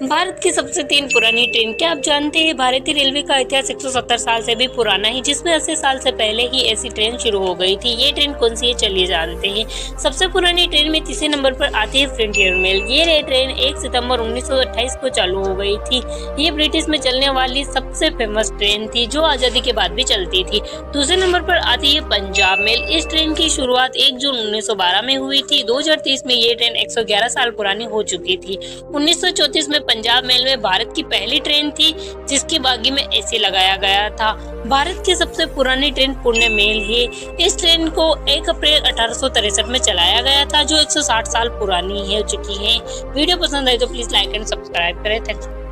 भारत की सबसे 3 पुरानी ट्रेन। क्या आप जानते हैं भारतीय रेलवे का इतिहास 170 साल से भी पुराना है, जिसमें 80 साल से पहले ही ऐसी ट्रेन शुरू हो गई थी। ये ट्रेन कौन सी है, चलिए जानते हैं। सबसे पुरानी ट्रेन में तीसरे नंबर पर आती है फ्रंटियर मेल। ये ट्रेन 1 सितंबर 1928 को चालू हो गई थी। ये ब्रिटिश में चलने वाली सबसे फेमस ट्रेन थी, जो आजादी के बाद भी चलती थी। दूसरे नंबर पर आती है पंजाब मेल। इस ट्रेन की शुरुआत 1 जून 1912 में हुई थी। 2030 में ये ट्रेन 111 साल पुरानी हो चुकी थी। 1934 में पंजाब मेल में भारत की पहली ट्रेन थी, जिसकी बागी में एसी लगाया गया था। भारत की सबसे पुरानी ट्रेन पुणे मेल है। इस ट्रेन को 1 अप्रैल 1863 में चलाया गया था, जो 160 साल पुरानी हो चुकी है। वीडियो पसंद आए तो प्लीज लाइक एंड सब्सक्राइब करें। थैंक्स।